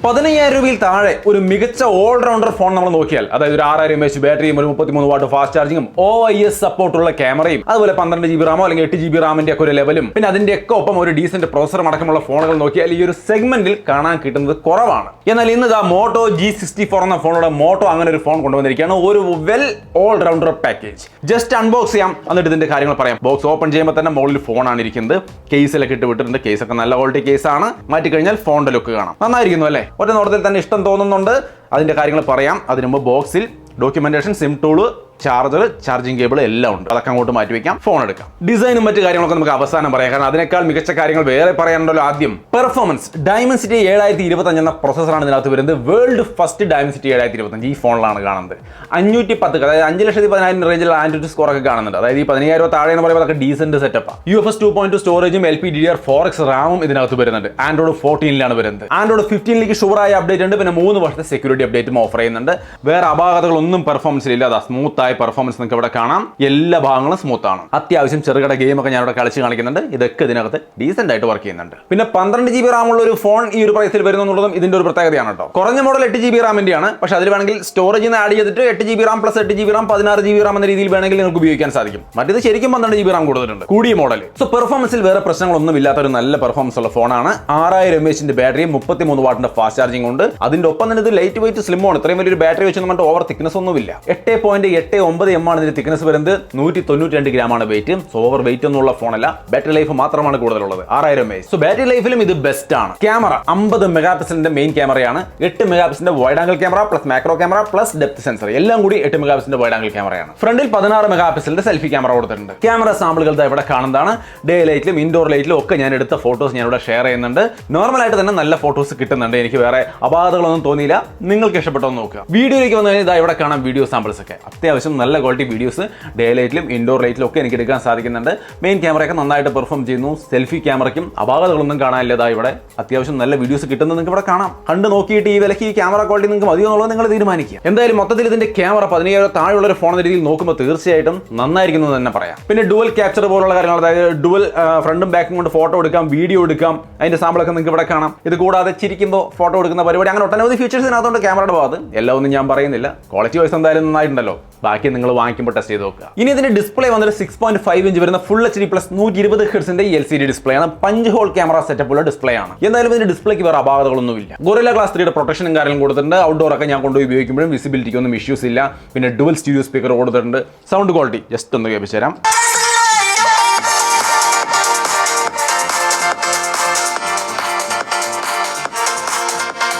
15,000 രൂപയിൽ താഴെ ഒരു മികച്ച ഓൾറൗണ്ടർ ഫോൺ നമ്മൾ നോക്കിയാൽ, അതായത് ഒരു 6000 mAh ബാറ്ററിയും ഒരു 33 വാട്ട് ഫാസ്റ്റ് ചാർജിങ്ങും OIS സപ്പോർട്ടുള്ള ക്യാമറയും അതുപോലെ 12 GB റാമോ അല്ലെങ്കിൽ 8 GB റാമിന്റെ ഒക്കെ ഒരു ലെവലും പിന്നെ അതിന്റെ ഒക്കെ ഒപ്പം ഒരു ഡീസന്റ് പ്രോസസർ അടക്കമുള്ള ഫോണുകൾ നോക്കിയാൽ ഈ ഒരു സെഗ്മെന്റിൽ കാണാൻ കിട്ടുന്നത് കുറവാണ്. എന്നാൽ ഇന്ന് മോട്ടോ G64 എന്ന ഫോണോടെ മോട്ടോ അങ്ങനെ ഒരു ഫോൺ കൊണ്ടുവന്നിരിക്കുകയാണ്. ഒരു well all rounder package. Just unbox ചെയ്യാം, എന്നിട്ട് ഇതിന്റെ കാര്യങ്ങൾ പറയാം. ബോക്സ് ഓപ്പൺ ചെയ്യുമ്പോൾ തന്നെ മുകളിൽ ഫോണാണ് ഇരിക്കുന്നത്. കേസിലൊക്കെ ഇട്ട് വിട്ടിട്ടുണ്ട്. കേസൊക്കെ നല്ല ക്വാളിറ്റി കേസാണ്. മാറ്റി കഴിഞ്ഞാൽ ഫോണിന്റെ ലുക്ക് കാണാം. നന്നായിരിക്കുന്നു അല്ലേ? ഒറ്റ നോട്ടത്തിൽ തന്നെ ഇഷ്ടം തോന്നുന്നുണ്ട്. അതിന്റെ കാര്യങ്ങൾ പറയാം. അതിനു മുമ്പ് ബോക്സിൽ documentation, SIM tool, charger, charging cable എല്ലാം ഉണ്ട്. അതൊക്കെ അങ്ങോട്ട് മാറ്റി വെക്കാം, ഫോൺ എടുക്കാം. ഡിസൈനും മറ്റു കാര്യങ്ങളൊക്കെ നമുക്ക് അവസാനം പറയാം, കാരണം അതിനേക്കാൾ മികച്ച കാര്യങ്ങൾ വേറെ പറയാനുണ്ടല്ലോ. ആദ്യം പെർഫോമൻസ്. Dimensity 7025 എന്ന പ്രോസസ്സറാണ് ഇതിനകത്ത് വരുന്നത്. വേൾഡ് ഫസ്റ്റ് Dimensity 7025 ഈ ഫോണിലാണ് കാണുന്നത്. 510, അതായത് 5,10,000 റേഞ്ചിൽ ആൻഡ്രോയിഡ് സ്കോർ ഒക്കെ കാണുന്നുണ്ട്. അതായത് ഈ 15,000 താഴെ എന്ന് പറയുമ്പോൾ അതൊക്കെ ഡീസന്റ് സെറ്റപ്പ്. UFS 2.2 സ്റ്റോറേജും LPDDR4X റാമും ഇതിനകത്ത് വരുന്നുണ്ട്. ആൻഡ്രോയിഡ് 14 വരുന്നത്. ആൻഡ്രോയിഡ് 15 ഷുവറായ അപ്ഡേറ്റ് ഉണ്ട്. പിന്നെ 3 വർഷത്തെ സെക്യൂരിറ്റി അപ്ഡേറ്റും ഓഫർ ചെയ്യുന്നുണ്ട്. വേറെ അപാകതകളൊന്നും പെർഫോമൻസിൽ ഇല്ല. അതാ സ്മൂത്ത് പെർഫോമൻസ് നിങ്ങൾക്ക് ഇവിടെ കാണാം. എല്ലാ ഭാഗങ്ങളും സ്മൂത്ത് ആണ്. അത്യാവശ്യം ചെറുകിട ഗെയിം ഒക്കെ ഞാൻ ഇവിടെ കളിച്ച് കാണിക്കുന്നുണ്ട്. ഇതൊക്കെ ഇതിനകത്ത് ഡീസന്റ് ആയിട്ട് വർക്ക് ചെയ്യുന്നുണ്ട്. പിന്നെ 12 GB റാം ഉള്ള ഒരു ഫോൺ ഈ ഒരു പ്രൈസിൽ വരുന്നു എന്നുള്ളതും ഇതിന്റെ ഒരു പ്രത്യേകതയാണ് കേട്ടോ. കുറഞ്ഞ മോഡൽ 8 GB റാമിന്റെ ആണ്. പക്ഷെ അതിൽ വേണമെങ്കിൽ സ്റ്റോറേജിൽ ആഡ് ചെയ്തിട്ട് 8 GB Ram plus 8 GB Ram 16 GB Ram എന്ന രീതിയിൽ വേണമെങ്കിൽ നിങ്ങൾക്ക് ഉപയോഗിക്കാൻ സാധിക്കും. മറ്റേത് ശരിക്കും 12 GB റാം കൊടുത്തിട്ടുണ്ട്, കൂടിയ മോഡൽ. സോ പെർഫോമൻസിൽ വേറെ പ്രശ്നങ്ങളൊന്നും ഇല്ലാത്ത ഒരു നല്ല പെർഫോമൻസ് ഉള്ള ഫോണാണ്. 6000 mAh ബാറ്ററിയും 33 വാട്ടിന്റെ ഫാസ്റ്റ് ചാർജിംഗ് ഉണ്ട്. അതിന്റെ ഒപ്പം തന്നെ ഇത് ലൈറ്റ് വെയിറ്റ് സ്ലിം ആണ്. ഇത്രയും വലിയൊരു ബാറ്ററി വെച്ച് നമ്മൾ ഓവർ തിക്നെസ് ഒന്നുമില്ല. 8.89 m ആണ് ഇതിന്റെ തിക്നെസ് വരുന്നത്. 192 ഗ്രാമാണ് വെയിറ്റ്. സോ ഓവർ വെയിറ്റ് ഒന്നുള്ള ഫോണല്ല. ബാറ്ററി ലൈഫ് മാത്രമാണ് കൂടുതലുള്ളത്. 6000 mAh. സോ ബാറ്ററി ലൈഫിലും ഇത് ബെസ്റ്റ് ആണ്. ക്യാമറ 50 മെഗാപിക്സലിന്റെ മെയിൻ ക്യാമറയാണ്. 8 മെഗാപിക്സലിന്റെ wide angle camera plus macro camera plus depth sensor എല്ലാം കൂടി 8 മെഗാപിക്സലിന്റെ വൈഡ് ആംഗിൾ ക്യാമറയാണ്. ഫ്രണ്ടിൽ 16 മെഗാപിക്സലിന്റെ സെൽഫി ക്യാമറ കൊടുത്തിട്ടുണ്ട്. ക്യാമറ സാമ്പിളുകൾ ഇവിടെ കാണുന്നതാണ്. ഡേ ലൈറ്റിലും ഇൻഡോർ ലൈറ്റിലും ഒക്കെ ഞാൻ എടുത്ത ഫോട്ടോസ് ഞാൻ ഇവിടെ ഷെയർ ചെയ്യുന്നുണ്ട്. നോർമൽ ആയിട്ട് തന്നെ നല്ല ഫോട്ടോസ് കിട്ടുന്നുണ്ട്. എനിക്ക് വേറെ അപാകതകളൊന്നും തോന്നിയില്ല. നിങ്ങൾക്ക് ഇഷ്ടപ്പെട്ടോ നോക്കുക. വീഡിയോയിലേക്ക് വന്നു കഴിഞ്ഞാൽ ഇവിടെ കാണാം വീഡിയോ സാമ്പിൾസ് ഒക്കെ. അത്യാവശ്യം നല്ല ക്വാളിറ്റി വീഡിയോസ് ഡേ ലൈറ്റിലും ഇൻഡോർ ലൈറ്റിലും ഒക്കെ എനിക്ക് എടുക്കാൻ സാധിക്കുന്നുണ്ട്. മെയിൻ ക്യാമറയൊക്കെ നന്നായിട്ട് പെർഫോം ചെയ്യുന്നു. സെൽഫി ക്യാമറയ്ക്കും അപാകതകളൊന്നും കാണാനില്ല. ഇവിടെ അത്യാവശ്യം നല്ല വീഡിയോസ് കിട്ടുന്നത് നിങ്ങൾക്ക് ഇവിടെ കാണാം. കണ്ട് നോക്കിയിട്ട് ഈ വിലയ്ക്ക് ഈ ക്യാമറ ക്വാളിറ്റി നിങ്ങൾക്ക് മതിയോ എന്നുള്ളത് നിങ്ങൾ തീരുമാനിക്കുക. എന്തായാലും മൊത്തത്തിൽ ഇതിന്റെ ക്യാമറ 15,000 താഴെയുള്ള ഒരു ഫോൺ എന്ന രീതിയിൽ നോക്കുമ്പോൾ തീർച്ചയായിട്ടും നന്നായിരിക്കുന്നു എന്ന് തന്നെ പറയാം. പിന്നെ ഡുവൽ ക്യാപ്ചർ പോലുള്ള കാര്യങ്ങൾ, അതായത് ഡുവൽ ഫ്രണ്ടും ബാക്കും കൊണ്ട് ഫോട്ടോ എടുക്കാം, വീഡിയോ എടുക്കാം. അതിന്റെ സാമ്പിളൊക്കെ നിങ്ങൾക്ക് ഇവിടെ കാണാം. ഇത് കൂടാതെ ചിരിക്കുമ്പോൾ ഫോട്ടോ എടുക്കുന്ന പരിപാടി, അങ്ങനെ ഒട്ടനവധി ഫീച്ചേഴ്സ് ഇതിനകത്തുണ്ട് ക്യാമറയുടെ ഭാഗത്ത്. എല്ലാം ഒന്നും ഞാൻ പറയുന്നില്ല. ക്വാളിറ്റി വൈസ് എന്തായാലും നന്നായിട്ടുണ്ടല്ലോ. ബാക്കി നിങ്ങൾ വാങ്ങിക്കുമ്പോൾ ടെസ്റ്റ് ചെയ്ത് നോക്കുക. ഇനി ഇതിന്റെ ഡിസ്പ്ലേ വന്നിട്ട് 6.5 ഇഞ്ച് വരുന്ന full HD plus 120 ഹെർട്സിന്റെ LCD display ആണ്. പഞ്ച് ഹോൾ ക്യാമറ സെറ്റപ്പ് ഉള്ള ഡിസ്പ്ലേ ആണ്. എന്തായാലും ഇതിന്റെ ഡിസ്പ്ലേക്ക് വേറെ അപാകതകളൊന്നുമില്ല. ഗൊറില്ല ഗ്ലാസ് 3 പ്രൊട്ടക്ഷനും കാര്യങ്ങളും കൊടുത്തിട്ടുണ്ട്. ഔട്ട്ഡോർ ഒക്കെ ഞാൻ കൊണ്ടുപോയി ഉപയോഗിക്കുമ്പോഴും വിസിബിലിറ്റിക്ക് ഒന്നും ഇഷ്യൂസ് ഇല്ല. പിന്നെ ഡുവൽ സ്റ്റീരിയോ സ്പീക്കർ കൊടുത്തിട്ടുണ്ട്. സൗണ്ട് ക്വാളിറ്റി ജസ്റ്റ് ഒന്ന് കേൾപ്പിച്ചു തരാം.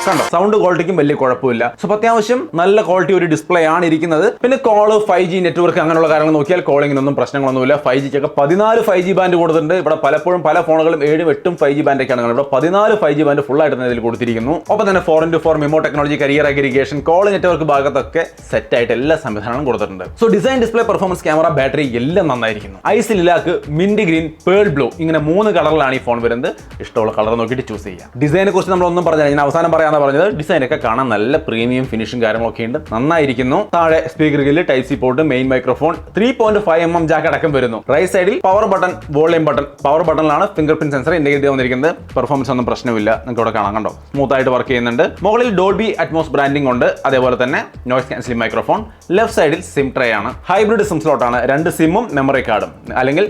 കണ്ടോ, സൗണ്ട് ക്വാളിറ്റിക്കും വലിയ കുഴപ്പമില്ല. സോ അത്യാവശ്യം നല്ല ക്വാളിറ്റി ഒരു ഡിസ്പ്ലേ ആണ് ഇരിക്കുന്നത്. പിന്നെ കോള് 5G നെറ്റ്വർക്ക് അങ്ങനെയുള്ള കാര്യങ്ങൾ നോക്കിയാൽ കോളിങ്ങിനൊന്നും പ്രശ്നങ്ങളൊന്നുമില്ല. 5Gക്കൊക്കെ 14 5G ബാൻഡ് കൊടുത്തിട്ടുണ്ട്. ഇവിടെ പലപ്പോഴും പല ഫോണുകളും 7 8 5G ബാൻഡൊക്കെയാണ്. ഇവിടെ 14 5G ബാൻഡ് ഫുൾ ആയിട്ട് ഇതിൽ കൊടുത്തിരിക്കുന്നു. ഒപ്പം തന്നെ 4x4 MIMO technology, carrier aggregation, call network ഭാഗത്തൊക്കെ സെറ്റ് ആയിട്ട് എല്ലാ സംവിധാനവും കൊടുത്തിട്ടുണ്ട്. So design, display, performance, camera, battery എല്ലാം നന്നായിരിക്കുന്നു. Ice lilac, mint green, pearl blue ഇങ്ങനെ 3 കളറിലാണ് ഈ ഫോൺ വരുന്നത്. ഇഷ്ടമുള്ള കളർ നോക്കിയിട്ട് ചൂസ് ചെയ്യാം. ഡിസൈനെ കുറിച്ച് നമ്മളൊന്നും പറഞ്ഞില്ല, ഞാൻ അവസാനം പറയാൻ പറഞ്ഞത്. ഡിസൈൻ ഒക്കെ കാണാൻ നല്ല പ്രീമിയം ഫിനിഷും കാര്യങ്ങളൊക്കെ ഉണ്ട്, നന്നായിരിക്കുന്നു. താഴെ speaker grill, type C port, main microphone, 3.5 mm jack അടക്കം വരുന്നു. റൈറ്റ് സൈഡിൽ power button, volume button. Power ബട്ടണിലാണ് ഫിംഗർ പ്രിന്റ് സെൻസർ ഇന്റഗ്രേറ്റ് വന്നിരിക്കുന്നത്. പെർഫോമൻസ് ഒന്നും പ്രശ്നമില്ല, നിങ്ങൾക്ക് ഇവിടെ കാണാം. കണ്ടോ, സ്മൂത്ത് ആയിട്ട് വർക്ക് ചെയ്യുന്നുണ്ട്. മുകളിൽ ഡോൾബി അറ്റ്മോസ് ബ്രാൻഡിംഗ് ഉണ്ട്. അതേപോലെ തന്നെ നോയ്സ് ക്യാൻസലിംഗ് മൈക്രോഫോൺ. ലെഫ്റ്റ് സൈഡിൽ സിം ട്രേ ആണ്. ഹൈബ്രിഡ് സിം സ്ലോട്ട് ആണ്. 2 സിമ്മും മെമ്മറി കാർഡും, അല്ലെങ്കിൽ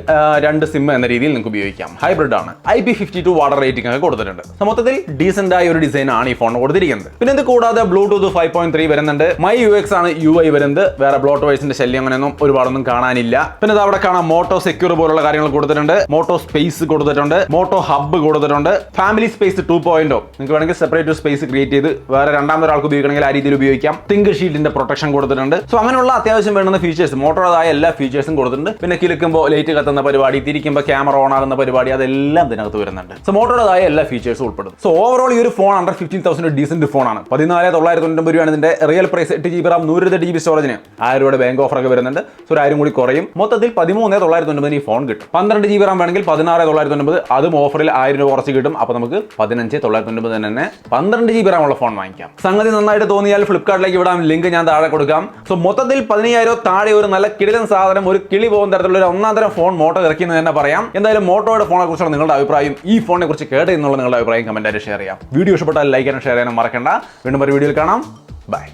2 സിം എന്ന രീതിയിൽ നിങ്ങൾക്ക് ഉപയോഗിക്കാം. ഹൈബ്രിഡ് ആണ്. IP52 വാട്ടർ റേറ്റിംഗ് ഒക്കെ കൊടുത്തിട്ടുണ്ട്. മൊത്തത്തിൽ ഡീസന്റ് ആയ ഒരു ഡിസൈൻ ആണ് ഈ ഫോൺ കൊടുത്തിരിക്കുന്നത്. പിന്നെ ഇത് കൂടാതെ ബ്ലൂടൂത്ത് 5.3 വരുന്നുണ്ട്. മൈ UX ആണ് UI വരുന്നത്. വേറെ ബ്ലോട്ട് വൈസിന്റെ ശല്യം അങ്ങനെയൊന്നും ഒരുപാടൊന്നും കാണാനില്ല. പിന്നെ അവിടെ കാണാം മോട്ടോ സെക്യൂർ പോലുള്ള കാര്യങ്ങൾ കൊടുത്തിട്ടുണ്ട്. മോട്ടോ സ്പേസ് കൊടുത്തിട്ടുണ്ട്. മോട്ടോ ഹബ്ബ് കൊടുത്തിട്ടുണ്ട്. ഫാമിലി സ്പേസ് 2.0 നിങ്ങൾക്ക് വേണമെങ്കിൽ സെപ്പറേറ്റ് സ്പേസ് ക്രിയേറ്റ് ചെയ്ത് വേറെ രണ്ടാമതൊരാൾക്ക് ഉപയോഗിക്കണമെങ്കിൽ ആ രീതിയിൽ ഉപയോഗിക്കാം. തിങ്ക് ഷീൽഡിന്റെ പ്രൊട്ടക്ഷൻ കൊടുത്തിട്ടുണ്ട്. സോ അങ്ങനെയുള്ള അത്യാവശ്യം വേണ്ടുന്ന ഫീച്ചേഴ്സ്, മോട്ടോറതായ എല്ലാ ഫീച്ചേഴ്സും കൊടുത്തിട്ടുണ്ട്. പിന്നെ കിലുക്കുമ്പോൾ ലൈറ്റ് കത്തുന്ന പരിപാടി, തിരിക്കുമ്പോൾ ക്യാമറ ഓൺ ആകുന്ന പരിപാടി, അതെല്ലാം ഇതിനകത്ത് വരുന്നുണ്ട്. സോ മോട്ടോറതായ എല്ലാ ഫീച്ചേഴ്സും ഉൾപ്പെടും. സോ ഓവറോൾ ഈ ഒരു ഫോൺ under 15,000 ഡീസന്റ് ഫോണാണ്. 14,990 രൂപയാണ് ഇതിന്റെ real price. 8 GB RAM 128 GB സ്റ്റോറേജിന് 1000 രൂപയുടെ ബാങ്ക് ഓഫർ ഒക്കെ വരുന്നുണ്ട്. സോ ഒരു 1000 കൂടി കുറയും. മൊത്തത്തിൽ 13,990 ഈ ഫോൺ കിട്ടും. 12 GB റാം വേണമെങ്കിൽ 16,990, അതും ഓഫറിൽ 1000 രൂപ കുറച്ച് കിട്ടും. അപ്പോൾ നമുക്ക് 15,990 തന്നെ 12 GB റാം ഉള്ള ഫോൺ വാങ്ങിക്കാം. സംഗതി നന്നായിട്ട് തോന്നിയാൽ ഫ്ലിപ്കാർട്ടിലേക്ക് വിടാം. ലിങ്ക് ഞാൻ താഴെ കൊടുക്കാം. സോ മൊത്തത്തിൽ 15,000 താഴെ ഒരു നല്ല കിടിലൻ സാധനം, ഒരു കിളി പോകുന്ന തരത്തിലുള്ള ഒരു ഒന്നാം തരം ഫോൺ മോട്ടോ ഇറക്കിയെന്ന് തന്നെ പറയാം. എന്തായാലും മോട്ടോയുടെ ഫോണെ കുറിച്ചുള്ള നിങ്ങളുടെ അഭിപ്രായം, ഈ ഫോണിനെ കുറിച്ച് കേട്ട് എന്നുള്ള നിങ്ങളുടെ അഭിപ്രായം കമന്റായിട്ട് ഷെയർ ചെയ്യാം. വീഡിയോ ഇഷ്ടപ്പെട്ടാൽ ലൈക്ക് ആൻഡ് ഷെയർ ഷെയർ ചെയ്യാനും മറക്കണ്ട. വീണ്ടും ഒരു വീഡിയോയിൽ കാണാം. ബൈ.